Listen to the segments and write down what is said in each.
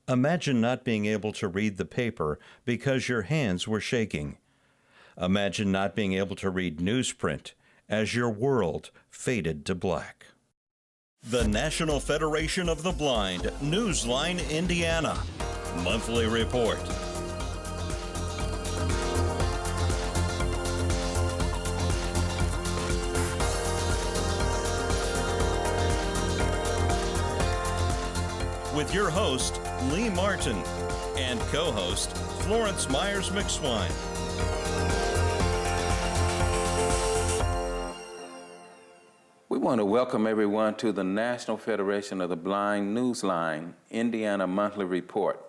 Imagine not being able to read the paper because your hands were shaking. Imagine not being able to read newsprint as your world faded to black. The National Federation of the Blind, Newsline, Indiana. Monthly Report. With your host, Lee Martin, and co-host, Florence Myers-McSwine. We want to welcome everyone to the National Federation of the Blind Newsline, Indiana Monthly Report.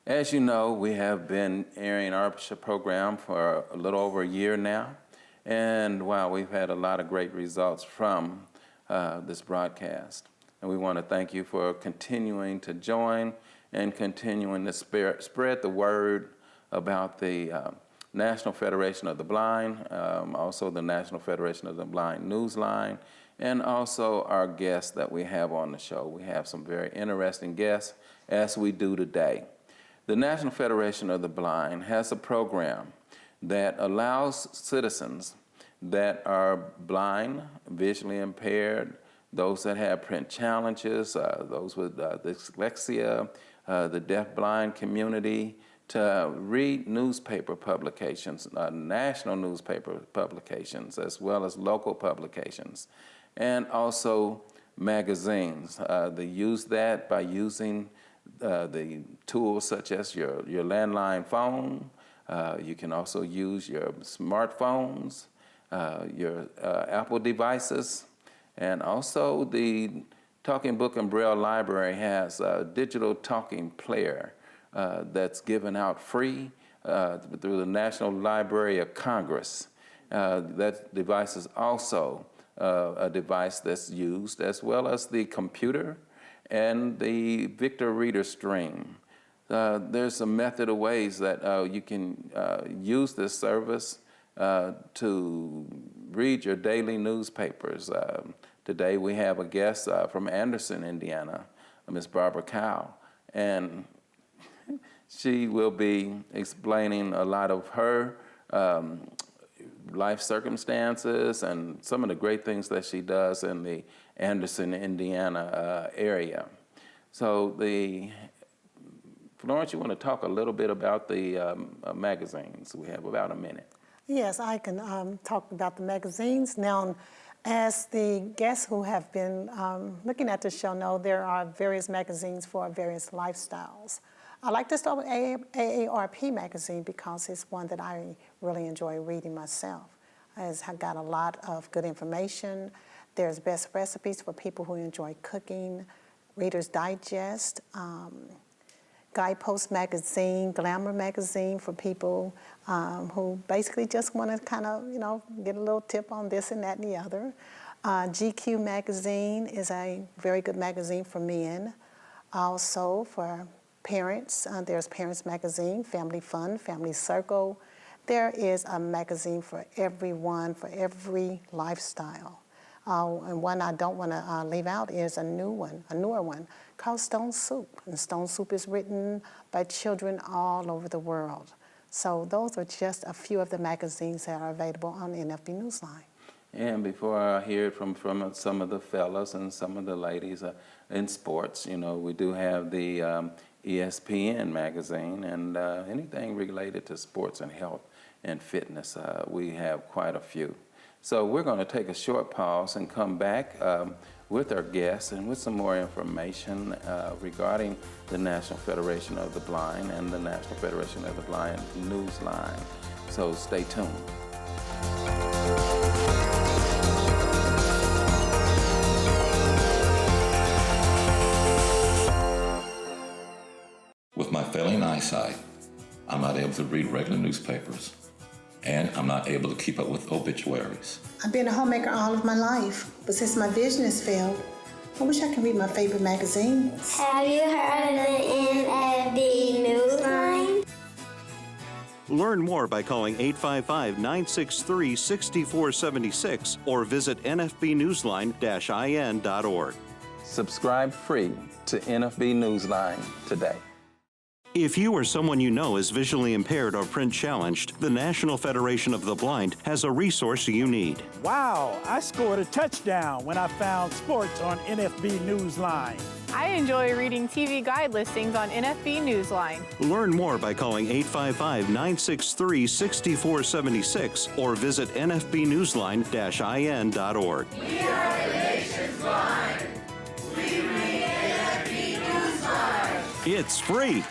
As you know, we have been airing our program for a little over a year now, and wow, we've had a lot of great results from this broadcast. And we want to thank you for continuing to join and continuing to spread the word about the National Federation of the Blind, also the National Federation of the Blind Newsline, and also our guests that we have on the show. We have some very interesting guests, as we do today. The National Federation of the Blind has a program that allows citizens that are blind, visually impaired, those that have print challenges, those with dyslexia, the deaf-blind community, to read newspaper publications, national newspaper publications, as well as local publications, and also magazines. They use that by using the tools such as your landline phone. You can also use your smartphones, your Apple devices, and also the Talking Book and Braille Library has a digital talking player that's given out free through the National Library of Congress. That device is also a device that's used, as well as the computer and the Victor Reader Stream. There's a method of ways that you can use this service to read your daily newspapers. Today we have a guest from Anderson, Indiana, Ms. Barbara Cow, and she will be explaining a lot of her life circumstances and some of the great things that she does in the Anderson, Indiana area. So Florence, you want to talk a little bit about the magazines? We have about a minute. Yes, I can talk about the magazines. Now, as the guests who have been looking at the show know, there are various magazines for various lifestyles. I like to start with AARP magazine because it's one that I really enjoy reading myself. It's got a lot of good information. There's best recipes for people who enjoy cooking, Reader's Digest, Guidepost magazine, Glamour magazine for people who basically just want to kind of, get a little tip on this and that and the other. GQ magazine is a very good magazine for men. Also for parents, there's Parents Magazine, Family Fun, Family Circle. There is a magazine for everyone, for every lifestyle. And one I don't want to leave out is a newer one, called Stone Soup. And Stone Soup is written by children all over the world. So those are just a few of the magazines that are available on NFB Newsline. And before I hear from some of the fellas and some of the ladies in sports, we do have the ESPN magazine, and anything related to sports and health and fitness, we have quite a few. So we're going to take a short pause and come back with our guests and with some more information regarding the National Federation of the Blind and the National Federation of the Blind Newsline. So stay tuned. With my failing eyesight, I'm not able to read regular newspapers, and I'm not able to keep up with obituaries. I've been a homemaker all of my life, but since my vision has failed, I wish I could read my favorite magazines. Have you heard of the NFB Newsline? Learn more by calling 855-963-6476 or visit nfbnewsline-in.org. Subscribe free to NFB Newsline today. If you or someone you know is visually impaired or print challenged, the National Federation of the Blind has a resource you need. Wow, I scored a touchdown when I found sports on NFB Newsline. I enjoy reading TV guide listings on NFB Newsline. Learn more by calling 855-963-6476 or visit nfbnewsline-in.org. We are the nation's blind. We read NFB Newsline. It's free.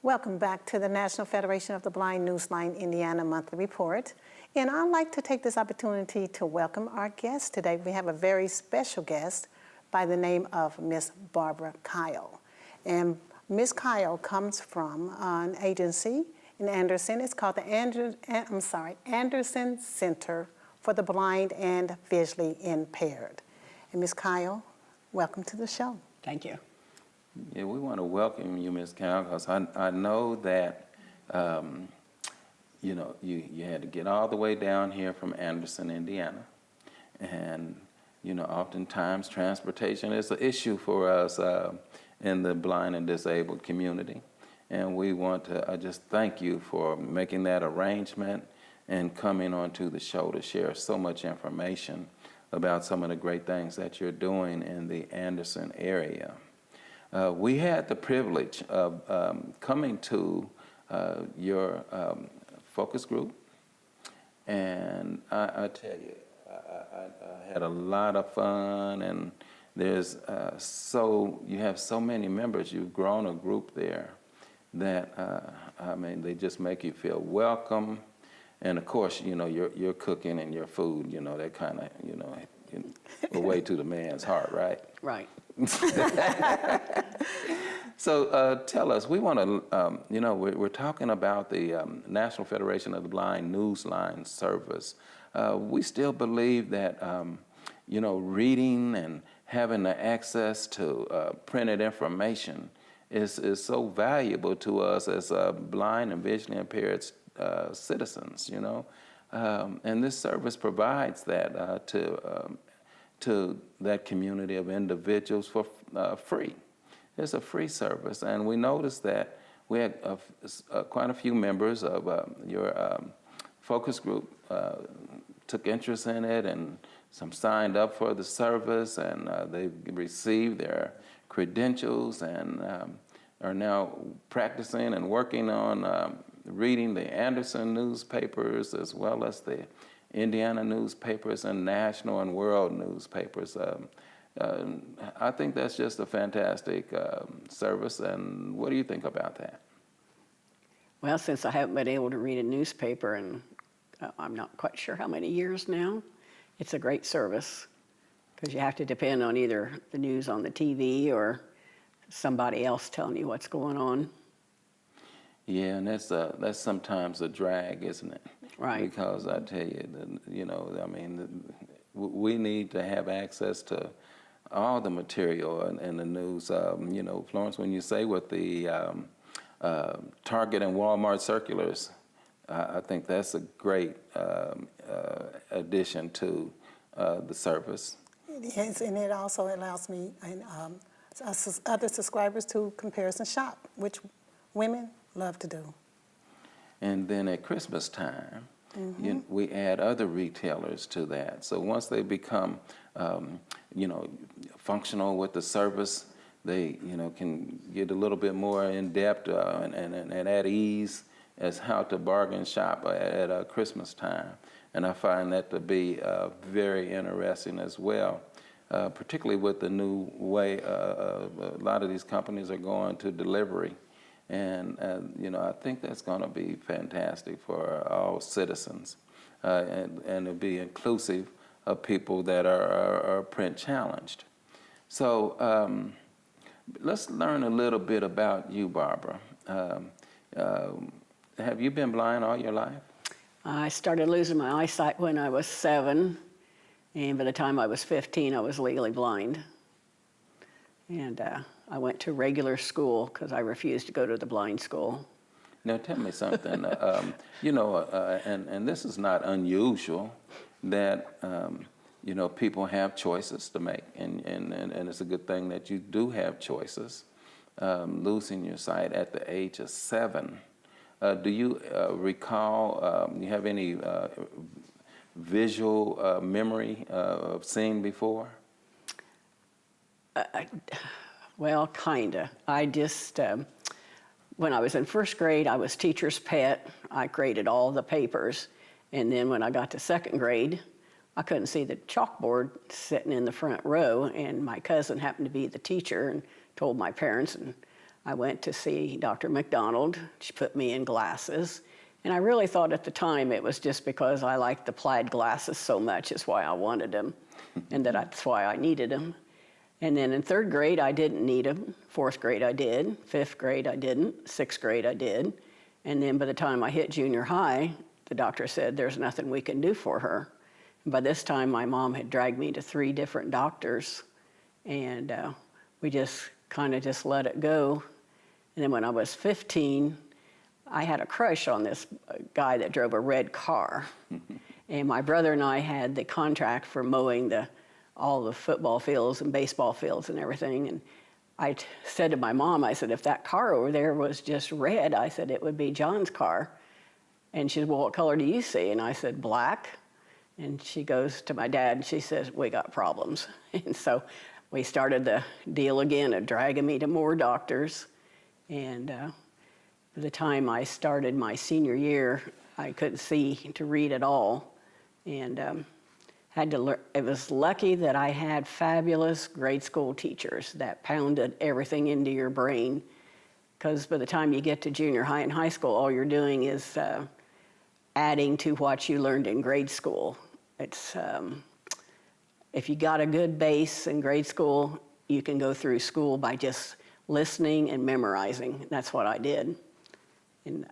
Welcome back to the National Federation of the Blind Newsline Indiana Monthly Report. And I'd like to take this opportunity to welcome our guest today. We have a very special guest by the name of Miss Barbara Kyle. And Miss Kyle comes from an agency in Anderson. It's called the Anderson Center for the Blind and Visually Impaired. And Miss Kyle, welcome to the show. Thank you. Yeah, we want to welcome you, Ms. Cal, because I know that, you know, you had to get all the way down here from Anderson, Indiana. And, you know, oftentimes transportation is an issue for us in the blind and disabled community. And we want to just thank you for making that arrangement and coming onto the show to share so much information about some of the great things that you're doing in the Anderson area. We had the privilege of coming to your focus group, and I tell you, I had a lot of fun, and there's you have so many members. You've grown a group there that I mean, they just make you feel welcome, and of course, you know, your cooking and your food, you know, that kind of, you know, away to the man's heart, right? Right. So tell us, we want to, you know, we're talking about the National Federation of the Blind Newsline service. We still believe that, you know, reading and having the access to printed information is so valuable to us as blind and visually impaired citizens, you know. And this service provides that to that community of individuals for free. It's a free service, and we noticed that we had quite a few members of your focus group took interest in it, and some signed up for the service, and they received their credentials and are now practicing and working on reading the Anderson newspapers as well as the Indiana newspapers and national and world newspapers. I think that's just a fantastic service, and what do you think about that? Well, since I haven't been able to read a newspaper in, I'm not quite sure how many years now, it's a great service because you have to depend on either the news on the TV or somebody else telling you what's going on. Yeah, and that's sometimes a drag, isn't it? Right. Because I tell you, you know, I mean, we need to have access to all the material in the news. You know, Florence, when you say with the Target and Walmart circulars, I think that's a great addition to the service. Yes, and it also allows me and other subscribers to comparison shop, which women love to do. And then at Christmas time, we add other retailers to that. So once they become, you know, functional with the service, they, you know, can get a little bit more in depth and at ease as how to bargain shop at Christmas time. And I find that to be very interesting as well, particularly with the new way a lot of these companies are going to delivery. And you know, I think that's going to be fantastic for all citizens, and it'll be inclusive of people that are print challenged. So let's learn a little bit about you, Barbara. Have you been blind all your life? I started losing my eyesight when I was 7, and by the time I was 15, I was legally blind. And I went to regular school because I refused to go to the blind school. Now tell me something, you know, and this is not unusual, that you know, people have choices to make, and it's a good thing that you do have choices. Losing your sight at the age of 7. Do you recall, you have any visual memory of seeing before? Well, kinda. I just, when I was in first grade, I was teacher's pet. I graded all the papers. And then when I got to second grade, I couldn't see the chalkboard sitting in the front row, and my cousin happened to be the teacher and told my parents, and I went to see Dr. McDonald. She put me in glasses, and I really thought at the time it was just because I liked the plaid glasses so much is why I wanted them, and that's why I needed them. And then in third grade, I didn't need them. Fourth grade, I did. Fifth grade, I didn't. Sixth grade, I did. And then by the time I hit junior high, the doctor said there's nothing we can do for her. By this time, my mom had dragged me to 3 different doctors, and we just kind of just let it go. And then when I was 15, I had a crush on this guy that drove a red car. And my brother and I had the contract for mowing all the football fields and baseball fields and everything. And I said to my mom, I said, if that car over there was just red, I said, it would be John's car. And she said, well, what color do you see? And I said, black. And she goes to my dad and she says, we got problems. And so we started the deal again of dragging me to more doctors. And by the time I started my senior year, I couldn't see to read at all. And had to learn. It was lucky that I had fabulous grade school teachers that pounded everything into your brain. Because by the time you get to junior high and high school, all you're doing is adding to what you learned in grade school. It's if you got a good base in grade school, you can go through school by just listening and memorizing. That's what I did. And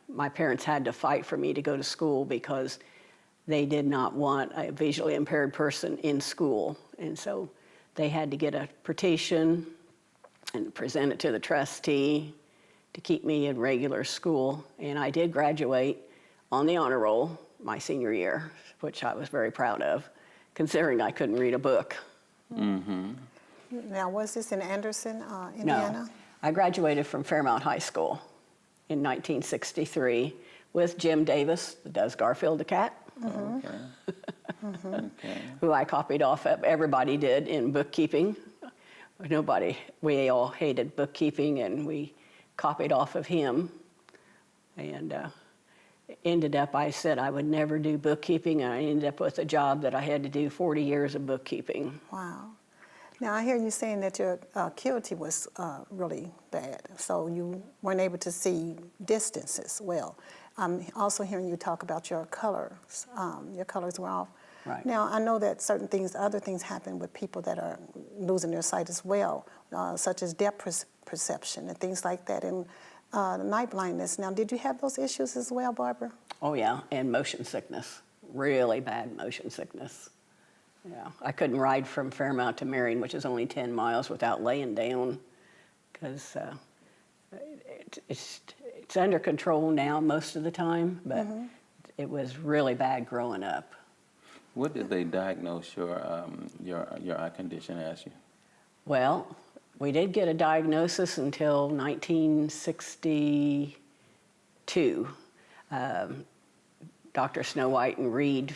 my parents had to fight for me to go to school because they did not want a visually impaired person in school. And so they had to get a petition and present it to the trustee to keep me in regular school. And I did graduate on the honor roll my senior year, which I was very proud of, considering I couldn't read a book. Mm-hmm. Now, was this in Anderson, Indiana? No, I graduated from Fairmount High School in 1963 with Jim Davis, the Does Garfield the Cat, who I copied off of. Everybody did in bookkeeping. We all hated bookkeeping, and we copied off of him. And ended up, I said I would never do bookkeeping, and I ended up with a job that I had to do 40 years of bookkeeping. Wow. Now, I hear you saying that your acuity was really bad, so you weren't able to see distances well. I'm also hearing you talk about your colors. Your colors were off. Right. Now, I know that other things happen with people that are losing their sight as well, such as depth perception and things like that, and night blindness. Now, did you have those issues as well, Barbara? Oh, yeah, and motion sickness, really bad motion sickness. Yeah, I couldn't ride from Fairmount to Marion, which is only 10 miles, without laying down, because it's under control now most of the time, but it was really bad growing up. What did they diagnose your eye condition as you? Well, we did get a diagnosis until 1962. Dr. Snow White and Reed,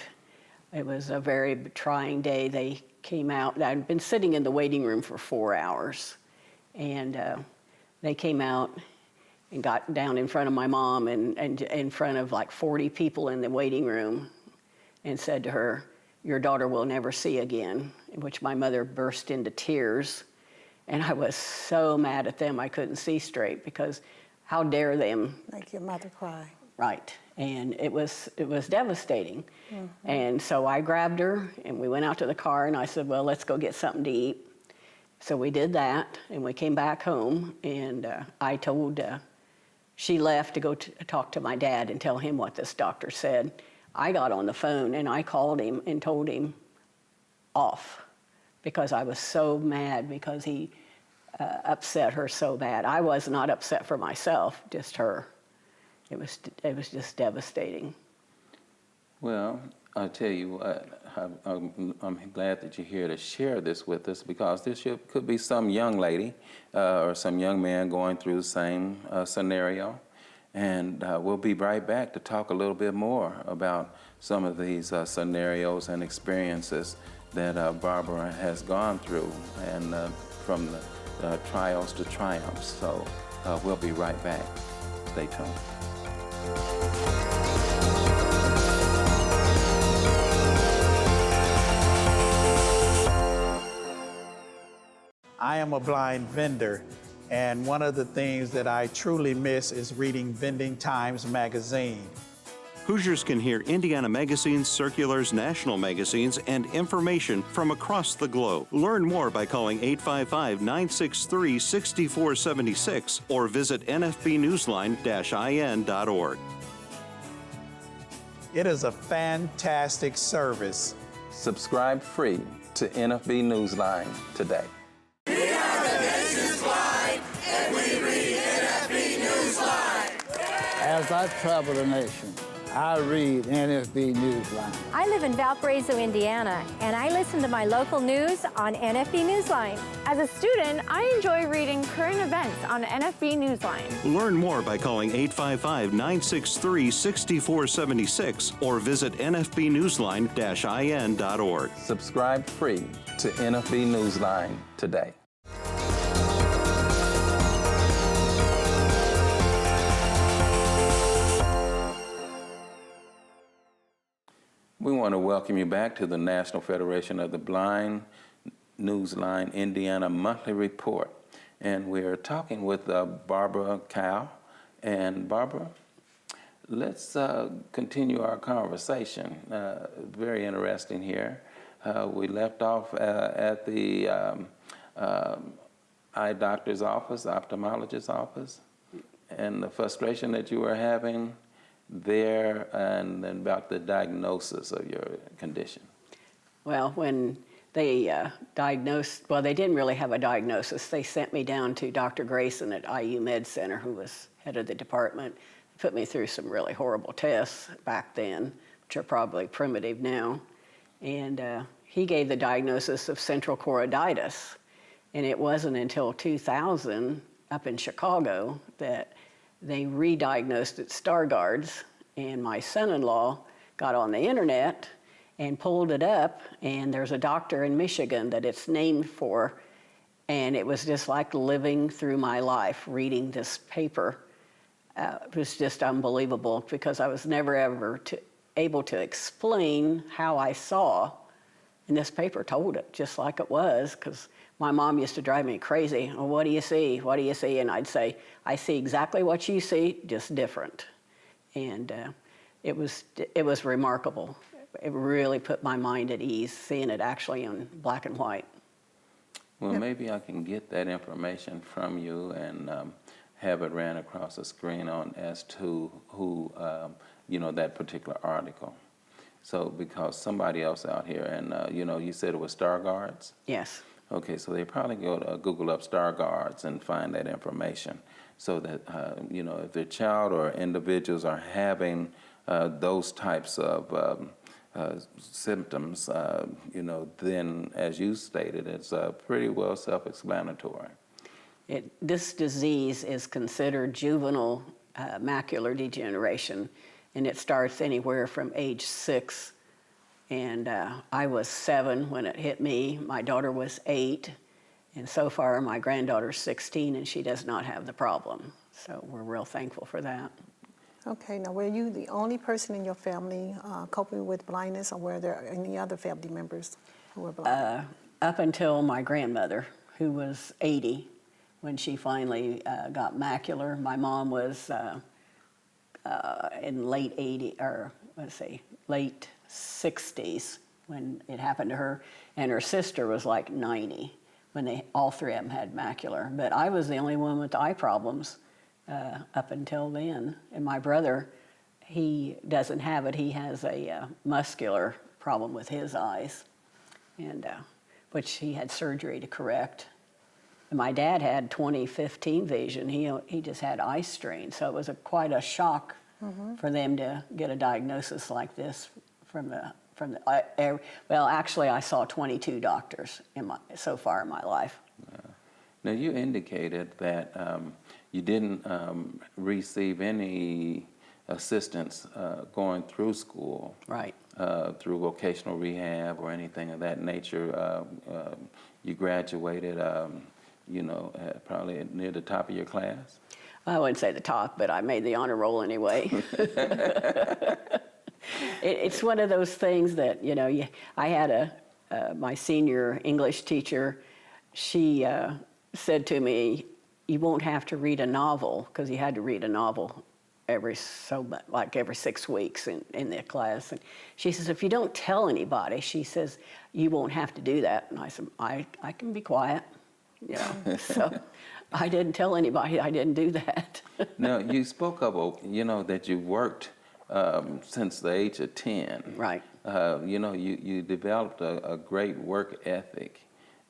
it was a very trying day. They came out. I'd been sitting in the waiting room for 4 hours, and they came out and got down in front of my mom and in front of like 40 people in the waiting room and said to her, "Your daughter will never see again," in which my mother burst into tears. And I was so mad at them I couldn't see straight, because how dare them? Make your mother cry. Right, and it was devastating. And so I grabbed her and we went out to the car and I said, well, let's go get something to eat. So we did that and we came back home, and I told, she left to go talk to my dad and tell him what this doctor said. I got on the phone and I called him and told him off, because I was so mad because he upset her so bad. I was not upset for myself, just her. It was just devastating. Well, I'll tell you what, I'm glad that you're here to share this with us, because this could be some young lady or some young man going through the same scenario. And we'll be right back to talk a little bit more about some of these scenarios and experiences that Barbara has gone through, and from the trials to triumphs. So we'll be right back. Stay tuned. I am a blind vendor, and one of the things that I truly miss is reading Vending Times magazine. Hoosiers can hear Indiana magazines, circulars, national magazines, and information from across the globe. Learn more by calling 855-963-6476 or visit nfbnewsline-in.org. It is a fantastic service. Subscribe free to NFB Newsline today. We are the nation's blind, and we read NFB Newsline. As I travel the nation, I read NFB Newsline. I live in Valparaiso, Indiana, and I listen to my local news on NFB Newsline. As a student, I enjoy reading current events on NFB Newsline. Learn more by calling 855-963-6476 or visit nfbnewsline-in.org. Subscribe free to NFB Newsline today. We want to welcome you back to the National Federation of the Blind Newsline Indiana Monthly Report. And we're talking with Barbara Cow. And Barbara, let's continue our conversation. Very interesting here. We left off at the eye doctor's office, ophthalmologist's office, and the frustration that you were having there, and then about the diagnosis of your condition. Well, when they diagnosed, well, they didn't really have a diagnosis. They sent me down to Dr. Grayson at IU Med Center, who was head of the department, put me through some really horrible tests back then, which are probably primitive now. And he gave the diagnosis of central choroiditis. And it wasn't until 2000 up in Chicago that they re-diagnosed it Stargard's, and my son-in-law got on the internet and pulled it up, and there's a doctor in Michigan that it's named for, and it was just like living through my life reading this paper. It was just unbelievable, because I was never ever able to explain how I saw, and this paper told it just like it was, because my mom used to drive me crazy. Oh, what do you see? What do you see? And I'd say, I see exactly what you see, just different. And it was remarkable. It really put my mind at ease, seeing it actually in black and white. Well, maybe I can get that information from you and have it ran across the screen as to who, that particular article. So, because somebody else out here, and you said it was Stargard's? Yes. Okay, so they probably go to Google up Stargard's and find that information, so that if their child or individuals are having those types of symptoms, then, as you stated, it's pretty well self-explanatory. This disease is considered juvenile macular degeneration, and it starts anywhere from age 6. And I was 7 when it hit me. My daughter was 8. And so far, my granddaughter's 16, and she does not have the problem. So we're real thankful for that. Okay, now were you the only person in your family coping with blindness, or were there any other family members who were blind? Up until my grandmother, who was 80, when she finally got macular. My mom was in late 60s when it happened to her, and her sister was like 90 when all three of them had macular. But I was the only one with eye problems up until then. And my brother, he doesn't have it. He has a muscular problem with his eyes, and which he had surgery to correct. And my dad had 20/15 vision. He just had eye strain, so it was quite a shock for them to get a diagnosis like this from the from the, well, actually, I saw 22 doctors so far in my life. Now, you indicated that you didn't receive any assistance going through school. Right. Through vocational rehab or anything of that nature. You graduated, you know, probably near the top of your class? I wouldn't say the top, but I made the honor roll anyway. It's one of those things that, you know, I had my senior English teacher, she said to me, you won't have to read a novel, because you had to read a novel every 6 weeks in the class. And she says, if you don't tell anybody, she says, you won't have to do that. And I said, I can be quiet. You know, so I didn't tell anybody I didn't do that. Now, you spoke of, you know, that you worked since the age of 10. Right. You know, you developed a great work ethic.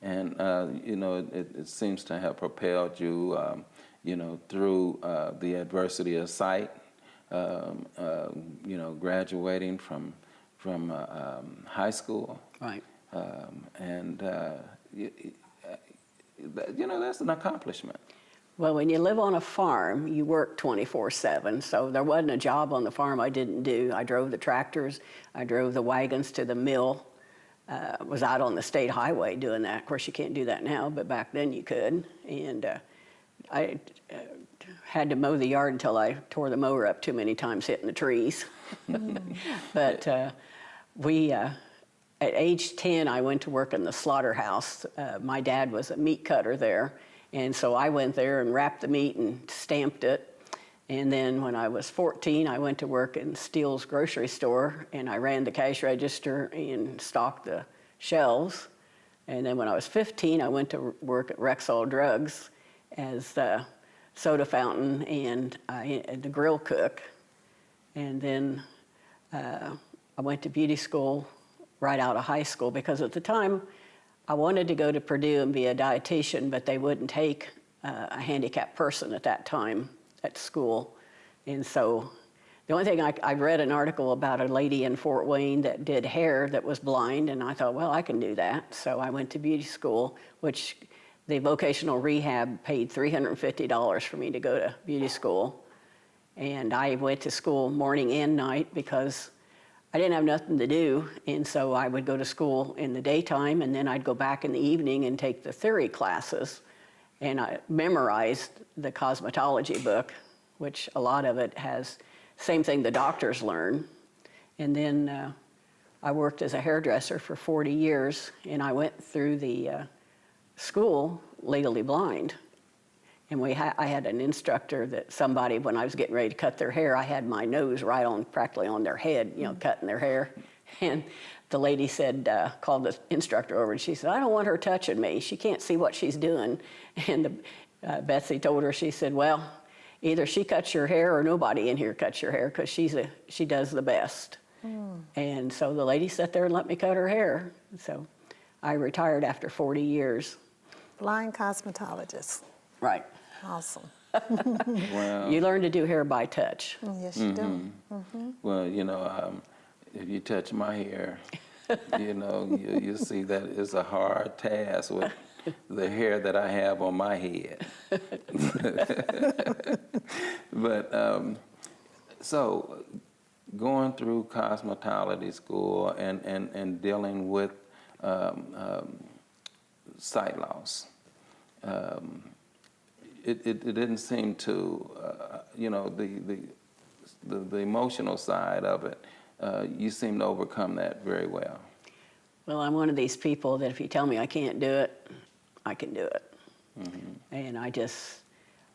And, you know, it seems to have propelled you, you know, through the adversity of sight, you know, graduating from high school. Right. And, you know, that's an accomplishment. Well, when you live on a farm, you work 24/7, so there wasn't a job on the farm I didn't do. I drove the tractors, I drove the wagons to the mill, was out on the state highway doing that. Of course, you can't do that now, but back then you could. And I had to mow the yard until I tore the mower up too many times hitting the trees. But at age 10, I went to work in the slaughterhouse. My dad was a meat cutter there, and so I went there and wrapped the meat and stamped it. And then when I was 14, I went to work in Steele's grocery store, and I ran the cash register and stocked the shelves. And then when I was 15, I went to work at Rexall Drugs as the soda fountain and the grill cook. And then I went to beauty school right out of high school, because at the time I wanted to go to Purdue and be a dietitian, but they wouldn't take a handicapped person at that time at school. And so the only thing I read an article about a lady in Fort Wayne that did hair that was blind, and I thought, well, I can do that. So I went to beauty school, which the vocational rehab paid $350 for me to go to beauty school. And I went to school morning and night because I didn't have nothing to do, and so I would go to school in the daytime, and then I'd go back in the evening and take the theory classes. And I memorized the cosmetology book, which a lot of it has same thing the doctors learn. And then I worked as a hairdresser for 40 years, and I went through the school legally blind. And I had an instructor that somebody, when I was getting ready to cut their hair, I had my nose right on, practically on their head, you know, cutting their hair. And the lady said, called the instructor over, and she said, I don't want her touching me. She can't see what she's doing. And Betsy told her, she said, well, either she cuts your hair or nobody in here cuts your hair, because she does the best. And so the lady sat there and let me cut her hair. So I retired after 40 years. Blind cosmetologist. Right. Awesome. Well, you learn to do hair by touch. Yes, you do. Mm-hmm. Well, you know, if you touch my hair, you know, you see that it's a hard task with the hair that I have on my head. But so going through cosmetology school and dealing with sight loss, it didn't seem to, you know, the emotional side of it, you seem to overcome that very well. Well, I'm one of these people that if you tell me I can't do it, I can do it. Mm-hmm. And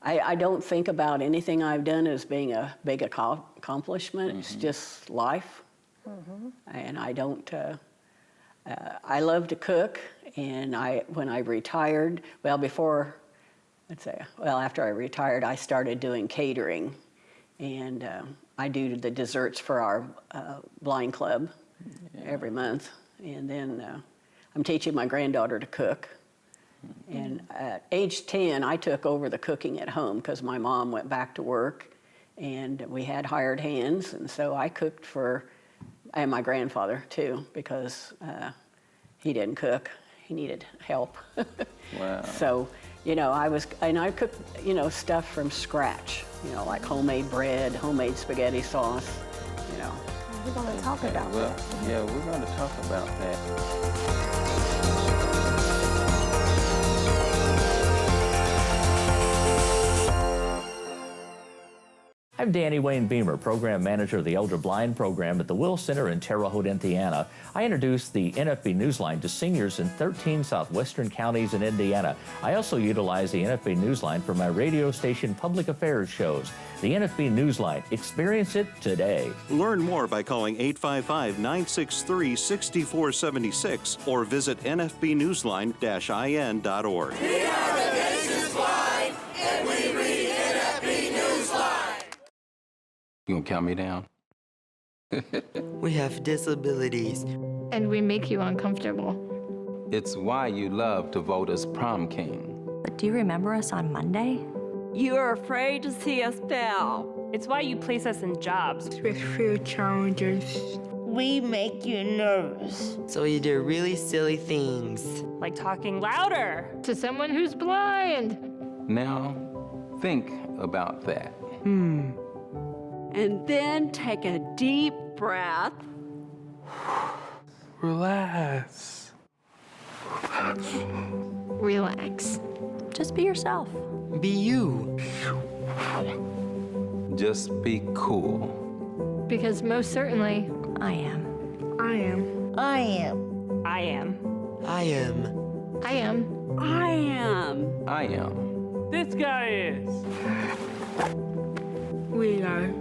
I don't think about anything I've done as being a big accomplishment. Mm-hmm. It's just life. Mm-hmm. And I don't, I love to cook, and when I retired, after I retired, I started doing catering, and I do the desserts for our blind club every month, and then I'm teaching my granddaughter to cook. Mm-hmm. And at age 10, I took over the cooking at home because my mom went back to work, and we had hired hands, and so I cooked for and my grandfather too, because he didn't cook. He needed help. Wow. So, I cooked, stuff from scratch, like homemade bread, homemade spaghetti sauce, We're going to talk about that. Yeah, we're going to talk about that. I'm Danny Wayne Beamer, Program Manager of the Elder Blind Program at the Will Center in Terre Haute, Indiana. I introduce the NFB Newsline to seniors in 13 southwestern counties in Indiana. I also utilize the NFB Newsline for my radio station public affairs shows. The NFB Newsline. Experience it today. Learn more by calling 855-963-6476 or visit nfbnewsline-in.org. We are the nation's blind, and we read NFB Newsline. You gonna count me down? We have disabilities. And we make you uncomfortable. It's why you love to vote as prom king. Do you remember us on Monday? You are afraid to see us fail. It's why you place us in jobs with few challenges. We make you nervous. So you do really silly things. like talking louder to someone who's blind. Now, think about that. And then take a deep breath. Relax. Relax. Just be yourself. Be you. Just be cool. Because most certainly, I am. I am. I am. I am. I am. I am. I am. This guy is. We are.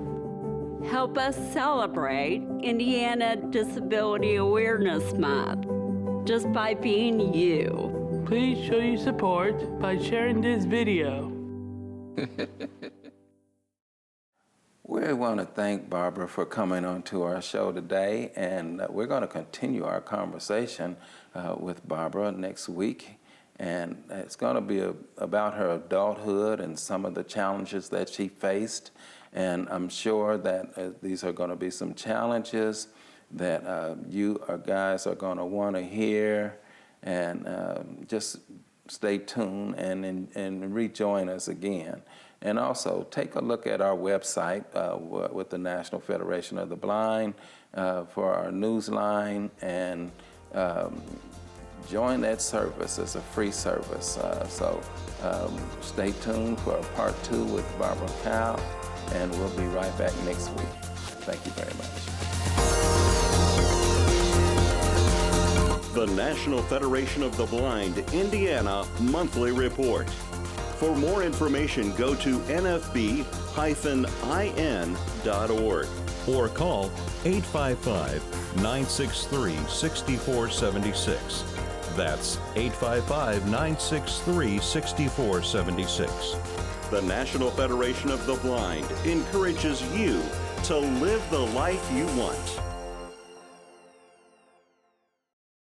Help us celebrate Indiana Disability Awareness Month just by being you. Please show your support by sharing this video. We want to thank Barbara for coming on to our show today, and we're going to continue our conversation with Barbara next week. And it's going to be about her adulthood and some of the challenges that she faced. And I'm sure that these are going to be some challenges that you guys are going to want to hear. And just stay tuned and rejoin us again. And also take a look at our website with the National Federation of the Blind for our newsline, and join that service. It's a free service. So stay tuned for part 2 with Barbara Cow, and we'll be right back next week. Thank you very much. The National Federation of the Blind Indiana Monthly Report. For more information, go to nfb-in.org or call 855-963-6476. That's 855-963-6476. The National Federation of the Blind encourages you to live the life you want.